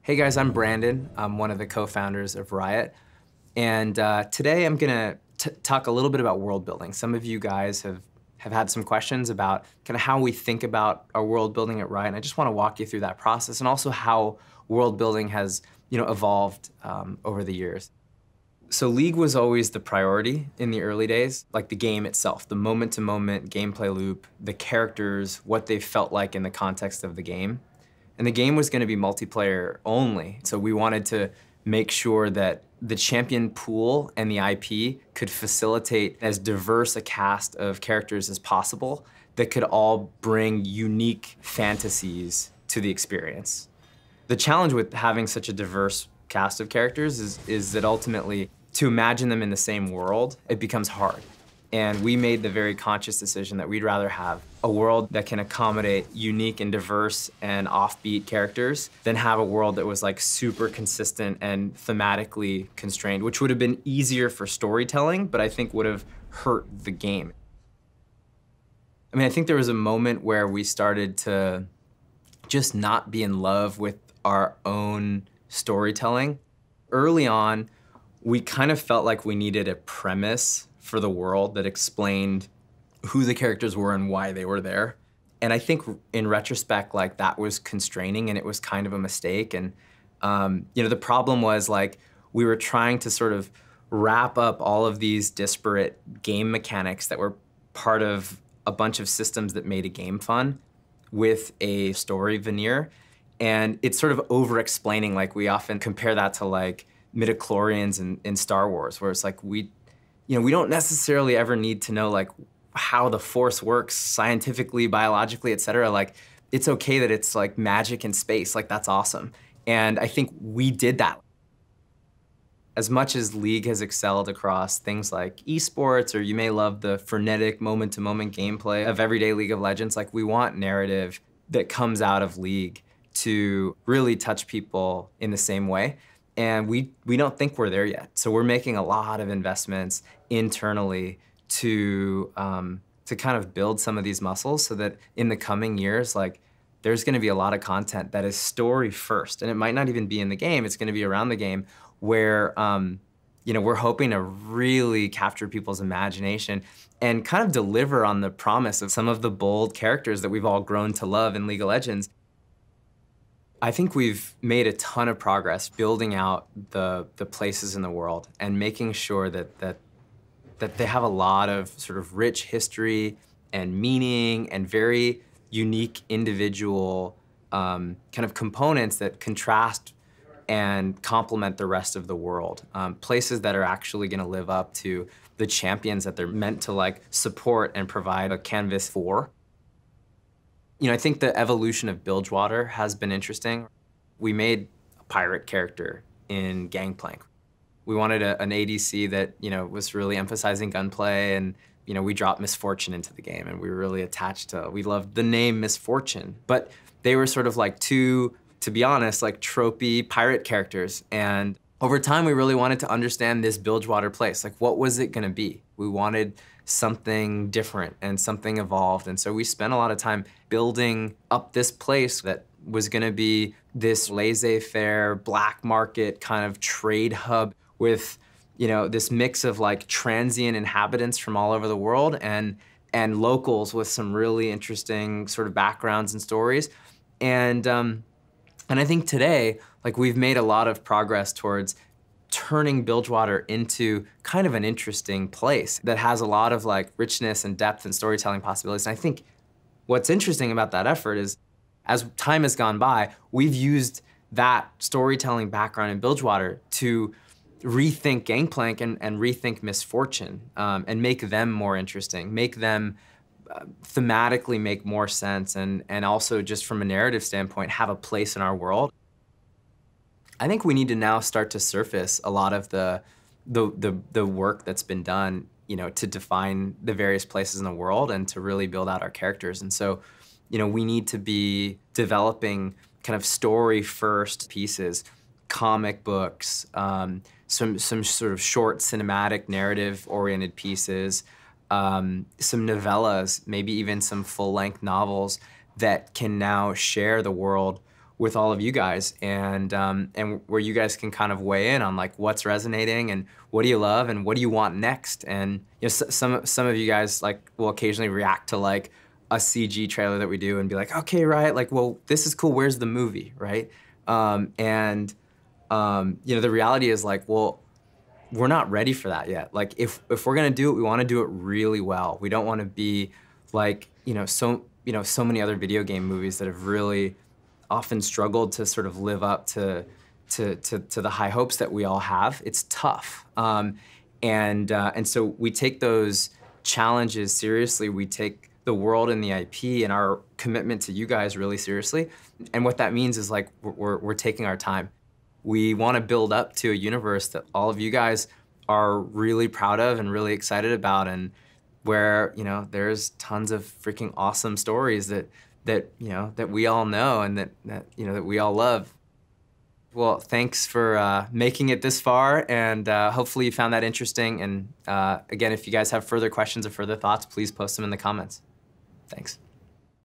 Hey guys, I'm Brandon. I'm one of the co-founders of Riot. And today I'm gonna talk a little bit about world building. Some of you guys have had some questions about kind of how we think about our world building at Riot, and I just want to walk you through that process and also how world building has evolved over the years. So League was always the priority in the early days, like the game itself, the moment-to-moment gameplay loop, the characters, what they felt like in the context of the game. And the game was going to be multiplayer only, so we wanted to make sure that the champion pool and the IP could facilitate as diverse a cast of characters as possible that could all bring unique fantasies to the experience. The challenge with having such a diverse cast of characters is that ultimately, to imagine them in the same world, it becomes hard. And we made the very conscious decision that we'd rather have a world that can accommodate unique and diverse and offbeat characters than have a world that was like super consistent and thematically constrained, which would have been easier for storytelling, but I think would have hurt the game. I mean, I think there was a moment where we started to just not be in love with our own storytelling. Early on, we kind of felt like we needed a premise for the world that explained who the characters were and why they were there. And I think in retrospect, like that was constraining and it was kind of a mistake. And the problem was like we were trying to sort of wrap up all of these disparate game mechanics that were part of a bunch of systems that made a game fun with a story veneer. And it's sort of over-explaining, like we often compare that to like midichlorians in Star Wars, where it's like we don't necessarily ever need to know like how the Force works scientifically, biologically, et cetera. Like, it's okay that it's like magic in space, like that's awesome. And I think we did that. As much as League has excelled across things like esports, or you may love the frenetic moment-to-moment gameplay of everyday League of Legends, like we want narrative that comes out of League to really touch people in the same way. And we don't think we're there yet. So we're making a lot of investments internally to kind of build some of these muscles so that in the coming years, like there's gonna be a lot of content that is story first. And it might not even be in the game, it's gonna be around the game where we're hoping to really capture people's imagination and kind of deliver on the promise of some of the bold characters that we've all grown to love in League of Legends. I think we've made a ton of progress building out the places in the world and making sure that they have a lot of sort of rich history and meaning and very unique individual kind of components that contrast and complement the rest of the world. Places that are actually gonna live up to the champions that they're meant to like support and provide a canvas for. I think the evolution of Bilgewater has been interesting. We made a pirate character in Gangplank. We wanted an ADC that was really emphasizing gunplay, and we dropped Misfortune into the game, and we were really attached to. We loved the name Misfortune, but they were sort of like two, to be honest, like tropey pirate characters. And over time, we really wanted to understand this Bilgewater place. Like, what was it gonna be? We wanted something different and something evolved. And so we spent a lot of time building up this place that was gonna be this laissez-faire, black market kind of trade hub with, this mix of like transient inhabitants from all over the world and locals with some really interesting sort of backgrounds and stories. And I think today, like we've made a lot of progress towards turning Bilgewater into kind of an interesting place that has a lot of like richness and depth and storytelling possibilities. And I think what's interesting about that effort is as time has gone by, we've used that storytelling background in Bilgewater to rethink Gangplank and rethink Misfortune and make them more interesting, make them thematically make more sense and also just from a narrative standpoint have a place in our world. I think we need to now start to surface a lot of the work that's been done, to define the various places in the world and to really build out our characters. And so, we need to be developing kind of story-first pieces, comic books, some sort of short cinematic narrative-oriented pieces, some novellas, maybe even some full-length novels that can now share the world with all of you guys, and where you guys can kind of weigh in on like what's resonating and what do you love and what do you want next. And you know, some of you guys like will occasionally react to like a CG trailer that we do and be like, okay, Riot, like, well, this is cool. Where's the movie, right? You know, the reality is like, well, we're not ready for that yet. Like, if we're gonna do it, we want to do it really well. We don't want to be like, so many other video game movies that have really often struggled to sort of live up to the high hopes that we all have. It's tough, and so we take those challenges seriously. We take the world and the IP and our commitment to you guys really seriously. And what that means is like we're taking our time. We want to build up to a universe that all of you guys are really proud of and really excited about, and where, there's tons of freaking awesome stories that we all know and that we all love. Well, thanks for making it this far, and hopefully you found that interesting. And again, if you guys have further questions or further thoughts, please post them in the comments. Thanks.